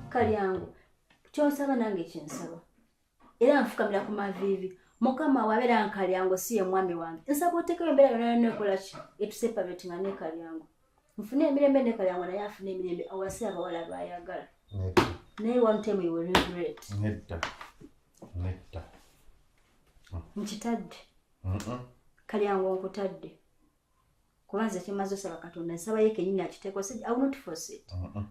Kalyango kyosaba nange kyensaba era nfukamira ku mavivi mukama wabeera Kalyango si ye mwami wange nsaba oteekayo embeera yonna nekola ki etuseparetinga ne Kalyango nfune emirembe ne Kalyango naye afune emirembe awasi abawala baayagala naye one time you will regret netta nkitadde Kalyango nkutadde kubanze kimaze osaba Katonda nsaba ye kenyini akiteeko I will not force it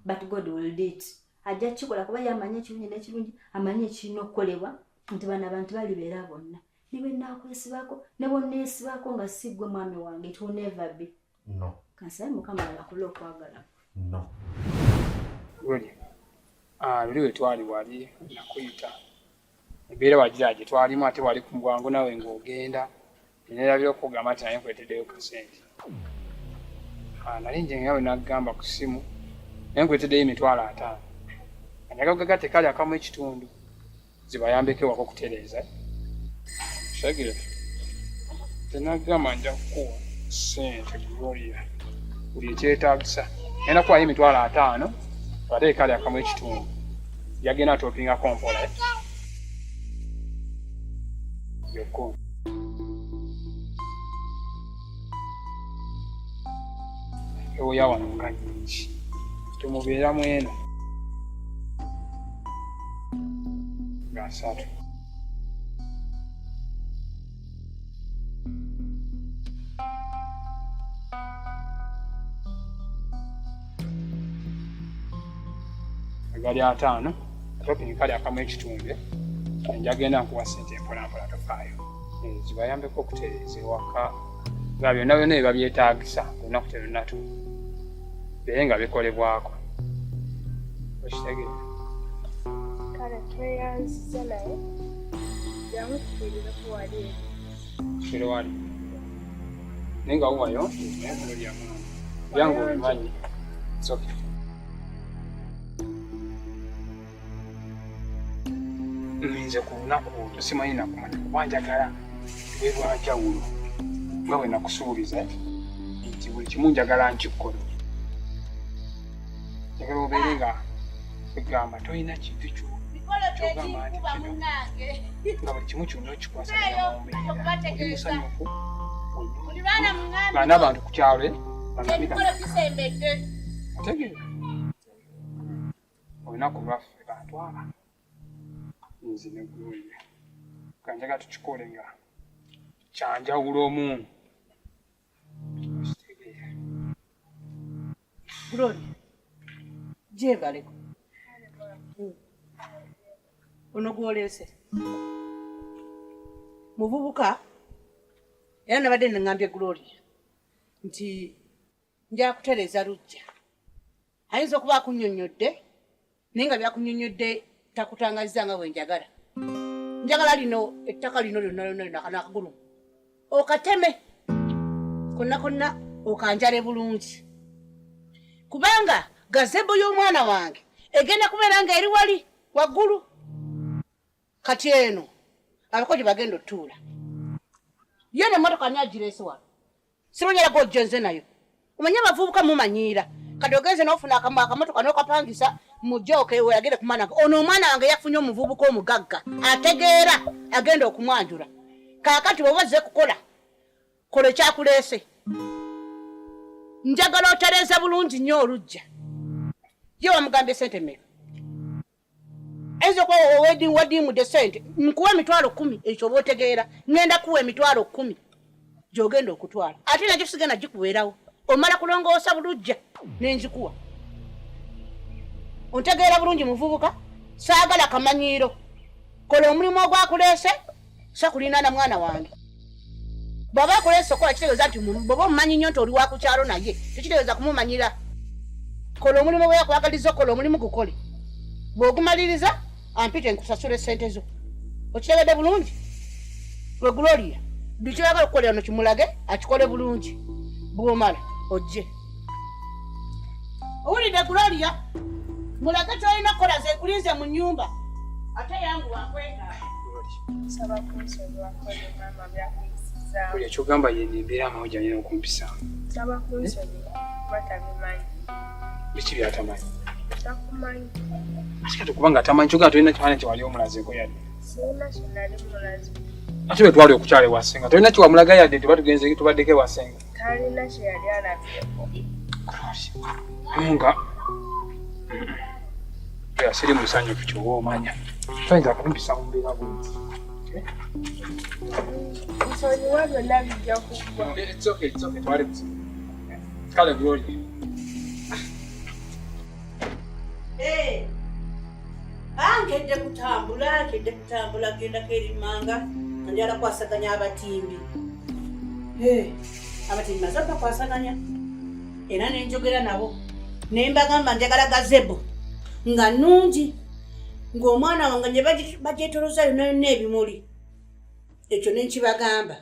but God will do it ajja kikola kuba yamanye ekirungi n'ekirungi amanye ekirina okukolebwa nti bano abantu balibeera bonna niwe naakwesibako ne bonneesibako nga si ggwe mwami wange it will never be no kansabe mukama alakula okwagala no luli we twali wali nakuyita embeera wagira gye twalimu ate wali ku bwangu nawe ng'ogenda nerabira okugamba nti naye nkweteddeyo kasente nali nje ngawe naggamba ku ssimu naye nkweteddeyo $50 anyagaga tekali akamu ekitundu zibayambeko ewaka okutereeza shagire tenagamba nja kukuwa ssente Gloria buli ekyetaagisa naye nakuwayo $50 ate ekali akamu ekitundu yagenda atopingako mpola yokko ewoya wano nga nyingi temubeeramu eno nga 3 egali 5 atopingi kali akamu ekitundu njagenda nkuwa ssente empolampola tofaayo zibayambeko okutereeza ewaka nga byonna byonna biba byetaagisa olunaku terunatu bere nga bikolebwako okitegeera kale tweyanziza naye yamutufiiriraku wali kifere wali naye nga wuwayo naye lyamu byange obimanyi soke nze ku lunaku olwo simanyi nakumanya kuba njagala lwe lwanjawulo nga bwe nakusuubiza nti buli kimu njagala nkikole njagala obeere nga egamba tolina kintu kyogamba nti kino nga buli kimu kyonna okikwasanira mu mbeera oli musanyufu nga n'abantu ku kyalo otegeera olunaku lwaffe bantwala nze ne Gloria kanjaga tukikole nga kyanjawulo omuntu Gloria jebaleko ono gwolese muvubuka era nabadde nengambye Gloria nti nja kutereza lujja ayinza okuba akunnyonnyodde naye nga byakunnyonnyodde takutangazza nga bwe njagala njagala lino ettaka lino lyonna nakagulu okateme konna konna okanjale bulungi kubanga gazebo y'omwana wange egenda kubeera nga eri wali waggulu kati eno abakozi bagenda otuula ye n'emmotoka ani agireese wano sibonyerako ojjo nze nayo omanye abavubuka mumanyiira kati ogenze n'ofuna akamotoka n'okapangisa mujjoke we agende kumwana wange ono omwana wange yafunye omuvubuka omugagga ategeera agenda okumwanjula kaakati bwe bazze kukola kola ekyakuleese njagala otereeza bulungi nnyo olujja ye wamugambye sente mmeka ayinza okuba wadiimudde sente nkuwa $10,000 ekyo oba otegeera ngenda kuwa $10,000 gy'ogenda okutwala ate nakyo sigenda gikubeerawo omala kulongoosa bulujja nenzikuwa ontegeera bulungi muvubuka saagala kamanyiiro kola omulimu ogwakuleese sakulina na mwana wange bw'aba akuleese okola kitegeeza nti bw'oba omumanyi nnyo nti oli wa ku kyalo naye tekitegeeza kumumanyira kola omulimu bwe yakwagaliza okola omulimu gukole bw'ogumaliriza ampite nkusasula sente zo okitegedde bulungi gwe Gloria buli kyoyagala okukolera no kimulage akikole bulungi bw'omala ojje owulidde Gloria mulage kyolina kukola ze kulinze mu nnyumba ate yangu wakwega saba kunsobola kole mama byakuyisiza buli ekyogamba yene embeera amawujja alina okumpisanga saba kunsobola batabimanyi biki byatamanyi takumanyi. Ate kati kubanga tamanyi kyogera tolina kifaananyi kyewali omulazeeko yadde. Sirina kyennali mulazi. Ate bwe twali okukyala ewasenga tolina kyewamulaga yadde tuba tugenze tubaddeko ewasenga. Talina kye yali alabyeko. Nga ya siri musanyufu ky'oba omanya. Toyinza kumpisa mu mbeera bwenti. Nsonyiwa byonna bijja kuggwa. It's okay, twali buzibu. Kale Glory. Nkedde kutambula gendako erimanga njala kwasaganya abatimbi. Abatimbi maze bakwasaganya era nenjogera nabo nembagamba njagala gazebo nga nnungi ng'omwana wange nye bagyetoloza yonna ebimuli ekyo nenkibagamba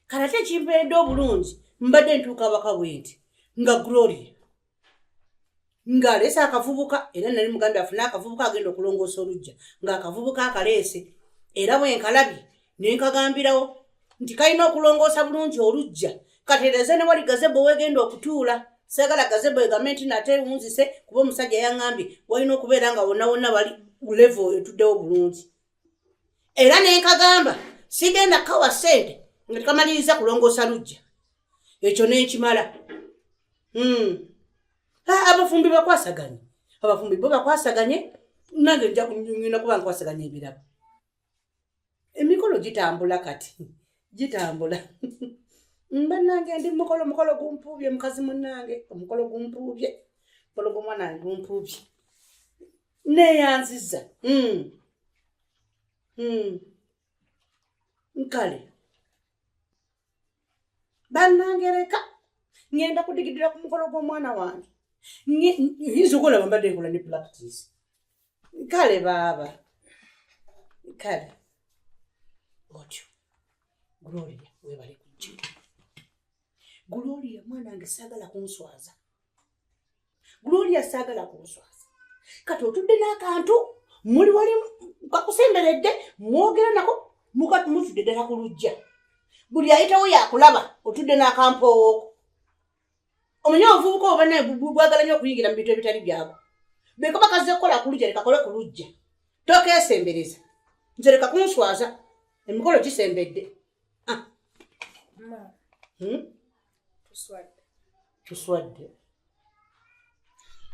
kale ate kimperedde obulungi mbadde ntuuka waka bwenti nga Glory ng'aleese akavubuka era nali muganda afune akavubuka agenda okulongoosa olujja ng'akavubuka akaleese era bwenkalabye nenkagambirawo nti kalina okulongoosa bulungi olujja katereeze ne wali gazebo wegenda okutuula saagala gazebo egambe nti nate wunzise kuba omusajja yaŋŋambye walina okubeera nga wonna bali level etuddewo bulungi era nenkagamba sigenda kawa ssente nga tekamaliriza kulongoosa lujja ekyo nenkimala abafumbi bakwasaganye abafumbi bo bakwasaganye nange ngenda kuba nkwasaganye ebirabo emikolo gitambula kati gitambula mbannange ndi mukolo gumpuubye mukazi munnange omukolo gumpuubye mukolo gw'omwana wange gumpuubye neeyanziza nkale bannange leka ngenda kudigidira ku mukolo gw'omwana wange yinza okulaba mbadde nkola ne practice kale baaba kale otyo Gloria webale kujja Gloria mwana wange saagala kunswaza Gloria saagala kunswaza kati otudde n'akantu muli wali kakusemberedde mwogera nako mutudde ddala ku lujja buli ayitawo yakulaba otudde n'akampoowooko omanyi obuvubuka oba naye bwagala nnyo okuyingira mu bintu ebitali byako bwekaba kazze kukola ku lujja leka kole ku lujja tokeesembereza nze leka kunswaza emikolo gisembedde tuswadde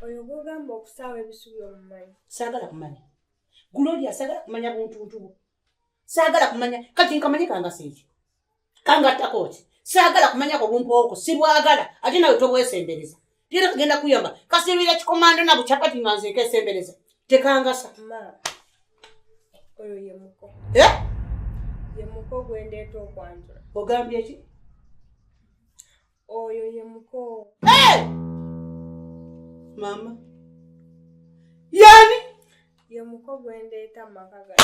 Oyo gwogamba okusaawa ebisubi omumanyi. Saagala kumanya Gloria saagala kumanya buntuntu saagala kumanya kati nkamanye kanga seeki kanga takoti saagala kumanya ko bumpooko sibwagala ate nawe tobwesembereza tira kugenda kuyamba kasibira kikomando na buchapati manze kesembereza tekangasa oyo ye muko ye muko gwendeeta okwanjula ogambye ki oyo ye muko mama yani ye muko gwendeeta makaga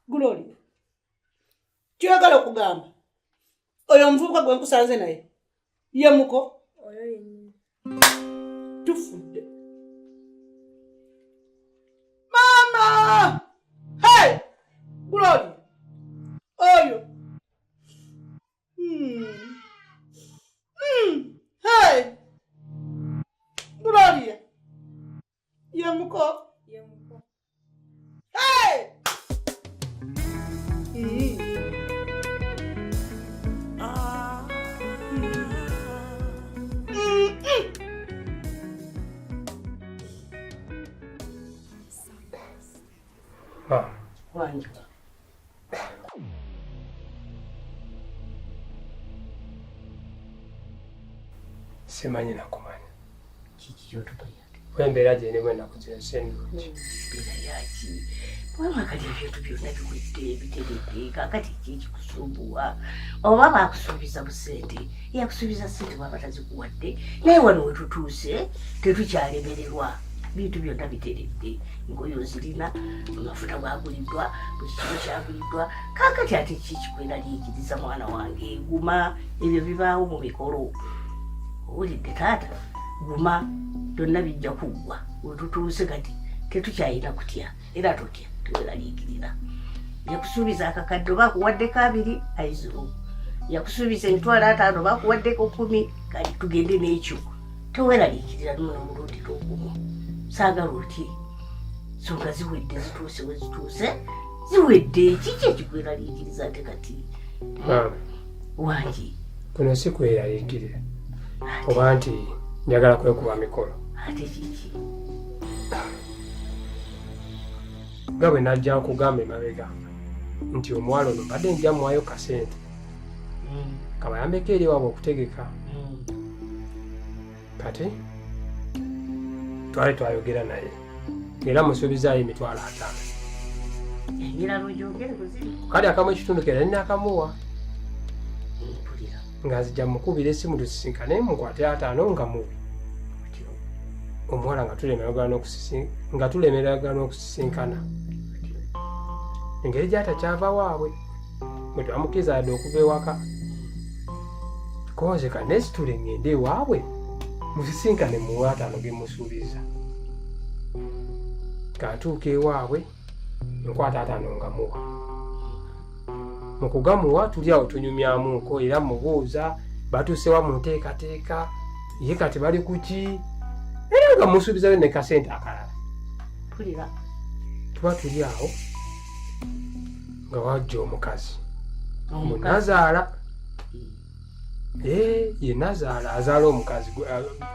Gloria kyagala okugamba oyo omuvubuka gwe nkusanze naye ye muko oyo yennyini tufudde mama hey Gloria oyo hey Gloria ye muko hey Wanja. Simanyi nakumanya. Kiki yotupa yake. Wembeera gye ne bwe nakuzira sendulungi. Mbeera yaki. Bwaba kati ebintu byonna biwedde biteredde kakati kiki kusumbuwa. Oba baakusuubiza busente. Yakusuubiza ssente bwaba tazikuwadde. Naye wano we tutuuse tetukyalemererwa. Bintu byonna biteredde. Ngoyo zirina amafuta bwaguliddwa buli kimu kyaguliddwa kakati ate kikikweralikiriza mwana wange guma ebyo bibaawo mu mikolo owulidde taata guma byonna bijja kuggwa wetutuuse kati tetukyayina kutya era totya teweraliikirira yakusuubiza akakadde oba akuwaddeko 2 aizuru yakusuubiza emitwalo 5 oba akuwaddeko 10 kati tugende n'ekyo toweraliikirira luno omulundi lwogumu saagala oti songa ziwedde zituuse we zituuse ziwedde kiki ekikweraliikiriza ate kati wangi kuno si kweraliikirira oba nti njagala kwekuba mikolo ate kiki nga bwe najja nkugamba emabega nti omuwala ono mbadde njja muwayo kasente kabayambeko eri waabwe okutegeka kati twali twayogera naye era musuubizaayo $5,000 emiralo gyogere kuziri kale akamu ekitundu kera nina akamuwa nga nzija mukubira essimu tusisinkane mukwate $5 nga mubi omuwala nga tulemeragana n'okusisinkana engeri gyatakyava waabwe bwe twamukiriza yadde okuva ewaka konze kanesitule ngende ewaabwe musisinkane mu $5 ge musuubiza kantuuka ewaabwe nkwata $5 nga muwa mu kugamuwa tuli awo tunyumyamuko era mubuuza batuusewa mu nteekateeka ye kati bali kuki era nga musuubizayo ne kasente akalala tuba tuli awo nga wajja omukazi munazaala ye nazaala azaala omukazi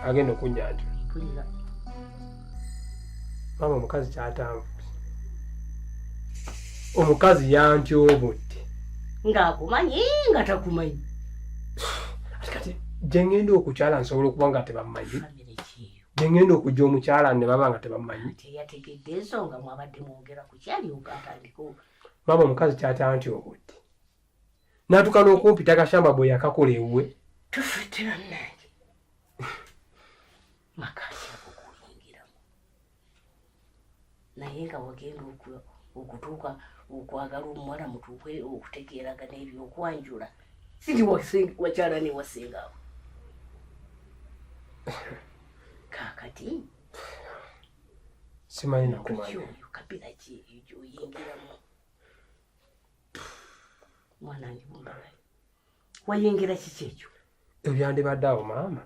agenda okunyanjula mama omukazi kyatanvuze omukazi yantyobudde ng'akumanyi nga takumanyi kati gyengenda okukyala nsobola okuba nga tebamumanyi gyengenda okujja omukyala ne baba nga tebamumanyi teyategedde ensonga mwabadde mwogera ku kyali okatandiko mama omukazi kyatantyobudde n'atuuka n'okumpita akashamba bwe yakakola ewuwe tufettera nange makati akokuyingiramu naye nga wagenda okutuuka okwagala omuwala mutuuke okutegeeragana ebyokwanjula siri wakyala ne wasengawo kakati simanyi nakumanya oyo kabira ki eyo gyoyingiramu mwanange bumbalayo wayingira kiki ekyo ebyandibadde awo maama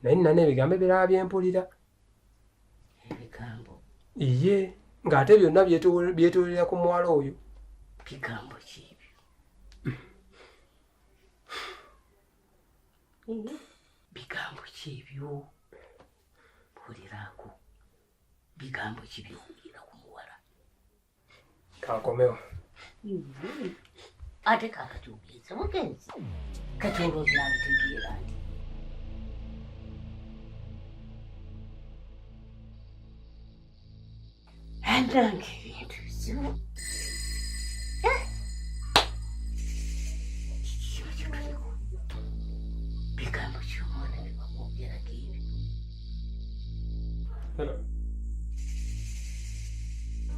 naye nina n'ebigambo ebirala byempulira ebigambo iye ng'ate byonna byetoolera ku muwala oyo bigambo kiibyo bigambo kiibyo buuliraako bigambo kibyowulira ku muwala kankomewo ate kakati ogenze bugenzi kati olwozina bitegeera nti andange ebintu bizibu kikiba kituliko bigambo kyomwana bibamwogerako ebyo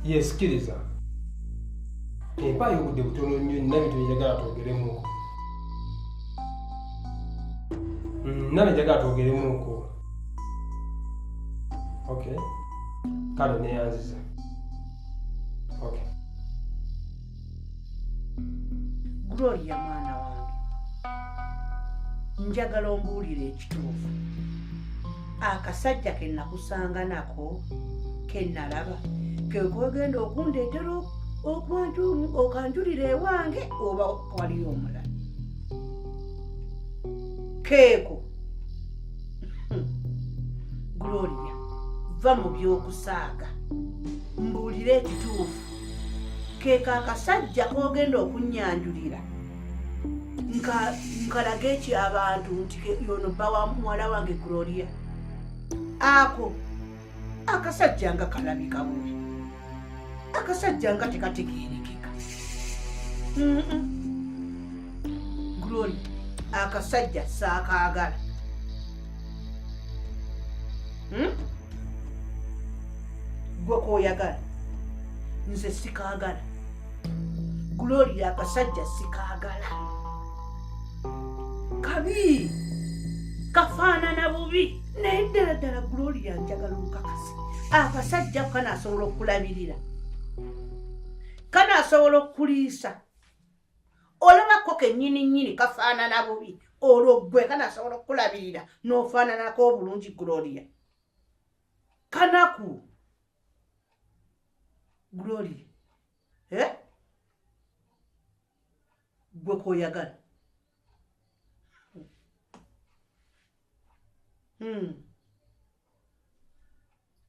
yesikiriza empaayo obudde butono nnyo nina bintu byenjagala twogeremuko nina byenjagala twogeremuko okay kale neyanziza okay Gloria mwana wange njagala ombuulire ekituufu akasajja ke nakusanga nako ke nalaba ke kogenda okundeetera okanjulira ewange oba waliyo omulala keeko Gloria va mu by'okusaaga mbuulire ekituufu keeko akasajja kogenda okunnyanjulira nkalaga eki abantu nti yono bba wa muwala wange Gloria ako akasajja nga kalabika bubi akasajja nga tekategeerekeka Gloria akasajja saakaagala gwe kooyagala nze sikaagala Gloria akasajja sikaagala kabi kafaanana bubi naye ddala ddala Gloria njagala omukakasi akasajja kanaasobola okulabirira kanaasobola okuliisa olabako kennyini nnyini kafaanana bubi olwo gwe kanasobola okukulabirira n'ofaananako obulungi Gloria kanaku Gloria gwe koyagala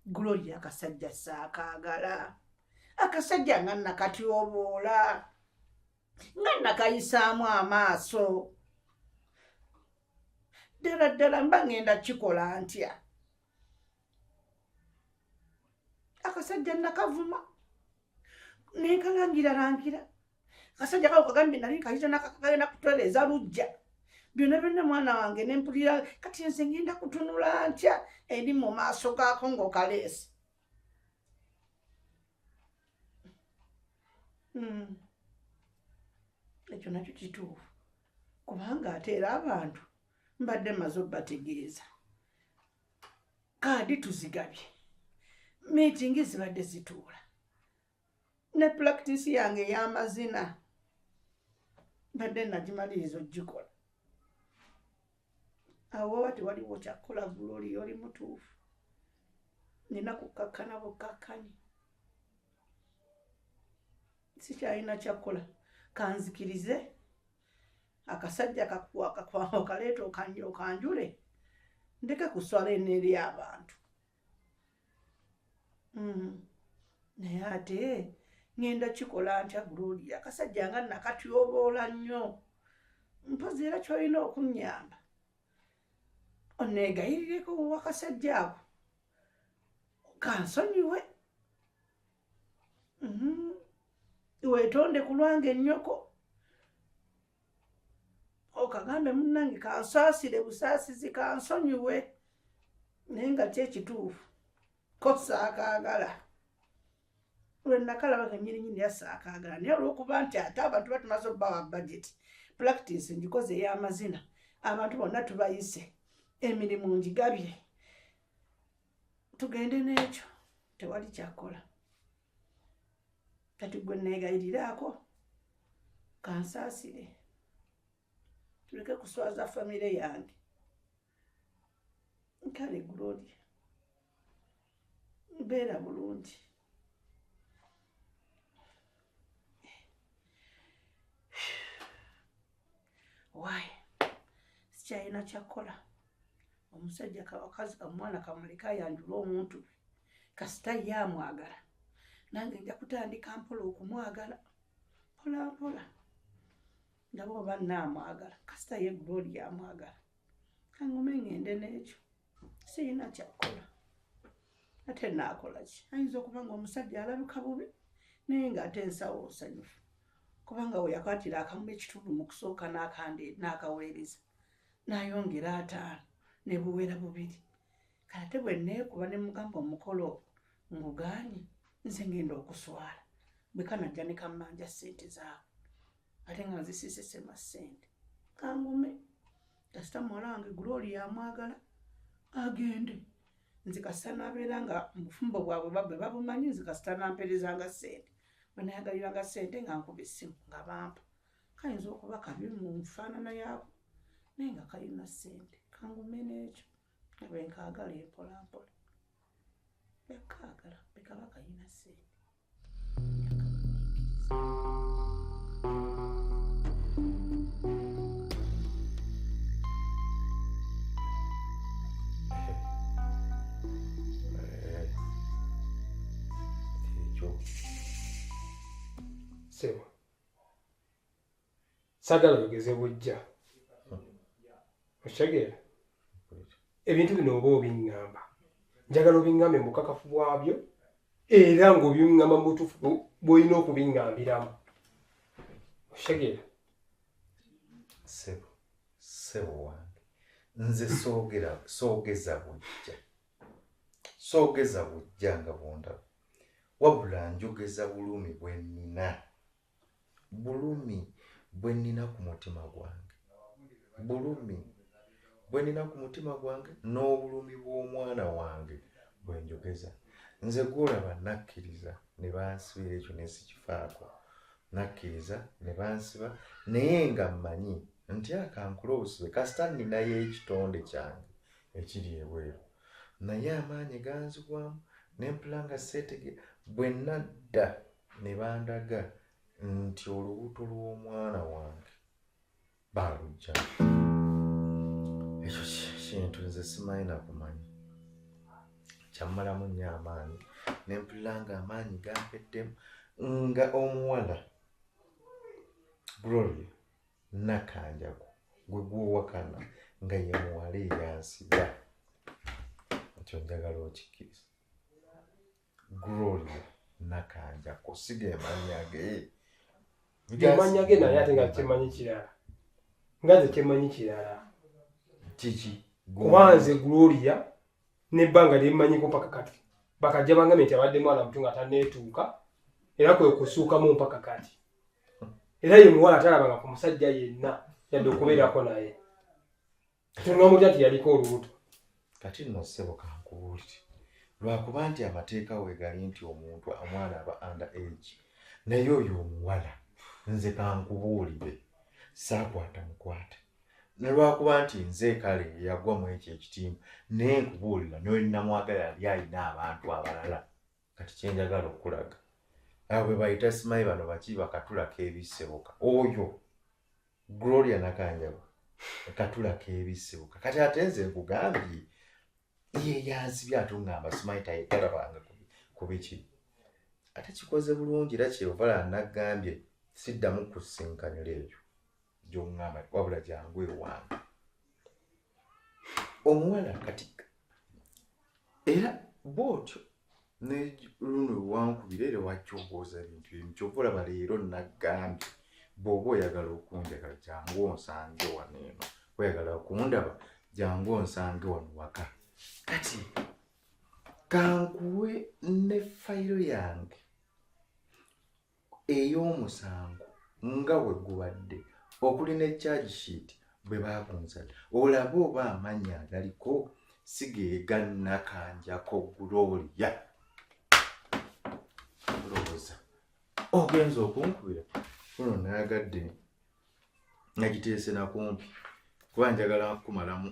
Gloria akasajja saakaagala akasajja nga nakatyoboola nga nakayisaamu amaaso ddala mba ngenda kikola ntya akasajja nakavuma nenkalangira akasajja kako kagambye nali kayita nakakagenda kutoleeza lujja byonna mwana wange nempulira kati nze ngenda kutunula ntya eri mu maaso gaako ng'okaleesi ekyo nakyo kituufu kubanga ate era abantu mbadde maze obbategeeza kaadi tuzigabye meetingi zibadde zituula ne practice yange ey'amazina mbadde nagimaliriza ogikola awo wati waliwo kyakola Gloria oli mutuufu nina kukakkana bukakkanyi sikyalina kyakola kanzikirize akasajja okaleeta okanjule ndeke kuswala eri abantu naye ate ngenda kikola ntya Gloria akasajja nga nakatyoboola nnyo mpozi era kyolina okunnyamba oneegayirireko wakasajja ako kansonyiwe weetonde ku lwange ennyoko okagambe munnange kansaasire busaasizi kansonyiwe naye nga kyekituufu ko saakaagala lwe nakalaba kenyininyini yasaakaagala naye olw'okuba nti ate abantu batumaze obbawa budget practice ngikoze ey'amazina abantu bonna tubayise emirimu ngigabye tugende n'ekyo tewali kyakola kati gwe neegayiriraako kansaasire tuleke kuswaza famire yange kale Gloria mbeera bulungi waayi sikyalina kyakola omusajja kawakazi kamwana kamuleka yanjula omuntu kasita ye amwagala nange nja kutandika mpola okumwagala mpolampola ndaba oba naamwagala kasita ye Gloria amwagala kangume ngende n'ekyo siyina kyakola ate naakola ki ayinza okuba nga omusajja alabika bubi naye ng'ate ensawo nsanyufu kubanga we yakwatira akamu ekitundu mu kusooka n'akaweereza n'ayongera 5 ne buwera 2 kate bwe neekuba ne mugamba omukolo ngugaanye nze ngenda okuswala bwe kanajja ne kammanja ssente zaako ate nga nzisisesema ssente kangume kasita muwala wange Gloria amwagala agende nze kasita n'abeera nga mufumbo bwabwe babwe babumanyi nze kasita namperezanga ssente bwe nayagaliranga ssente nga nkuba essimu nga bampa kayinza okuba kabi mu nfaanana yaako naye nga kalina ssente kangume n'ekyo bwe nkaagala empolampola yakaagala bwe kaba kalina ssente Sebo sagala yogeze bujja okitegeera ebintu bino oba obiŋŋamba njagala obiŋŋambe mu bukakafu bwabyo era ng'obiŋŋamba mu butuufu bw'olina okubiŋŋambiramu okitegeera sebo wange nze soogeza bujja nga bwondaba wabula njogeza bulumi bwe nnina ku mutima gwange n'obulumi bw'omwana wange bwe njogeza nze gwolaba nakkiriza ne bansibira ekyo ne sikifaako nakkiriza ne bansiba naye nga mmanyi nti akankula obusibe kasita ninayo ekitonde kyange ekiri ebweru naye amaanyi ganzigwamu nempula nga seetege bwe nadda ne bandaga nti olubuto lw'omwana wange baalujja. Ekyo kintu nze simanyi nakumanya kyammalamu nnyo amaanyi nempulira nga amaanyi gampeddemu nga omuwala Gloria Nakanjago gwe gw'owakana nga ye muwala eyansiba ekyo njagala okikkiriza. Gloria Nakanjago siga emanya ge Gemanya ge naye ate nga kyemanyi kirala nga nze kyemanyi kirala kiki kuba nze Gloria n'ebbanga lyemmanyiko mpaka kati bakajja bangambe nti abadde mwana muto nga tanneetuuka era kwe kusuukamu mpaka kati era ye muwala atalabanga ku musajja yenna yadde okubeerako naye tunomutya nti yaliko olubuto. Kati nno ssebo kankubuulire lwakuba nti amateeka weegali nti omuntu omwana aba under age naye oyo omuwala nze kankubuulire saakwata mukwata nolwakuba nti nze kale yagwa mu ekyo ekitimba naye nkubuulira n'olinamwagala yali alina abantu abalala kati kyenjagala okulaga abo bwe bayita simanyi bano baki bakatulako ebissebuka oyo Gloria Nakanjago katulako ebissebuka kati ate nze nkugambye ye yanzibye atungamba simanyi tayagala banga ku biki ate kikoze bulungi era kyevala nagambye siddamu kusinkanira ebyo gy'oŋŋamba wabula jangu ewange omuwala kati era bw'otyo ne luno lwankubira era wakyobooza ebintu ebimu kyova olaba leero nagambye bw'oba oyagala okunjagala jangu onsange wano eno oyagala okundaba jangu onsange wano waka kati kankuwe ne fayiro yange ey'omusango nga bwe gubadde okuli ne charge sheet bwe baakunzala olabe oba amannya agaliko sigeega Nakanjako Gloria olowooza ogenza okunkubira kuno nayagadde nagiteese nakumpi kuba njagala kumalamu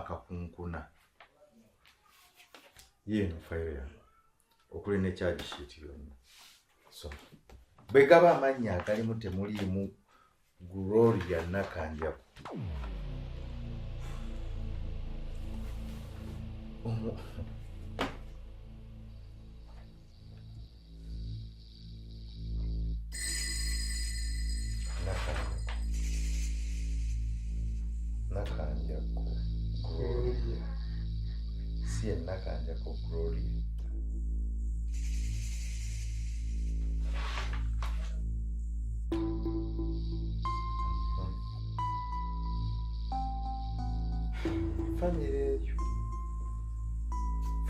akakunkuna yeeno fayiro yange okuli ne charge sheet yonna so bwe gaba amannya agalimu temuliimu Gloria Nakanjago Nakanjago Gloria si Nakanjago Gloria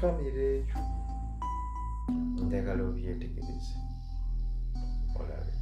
famire ekyo njagala obyetegereze olabe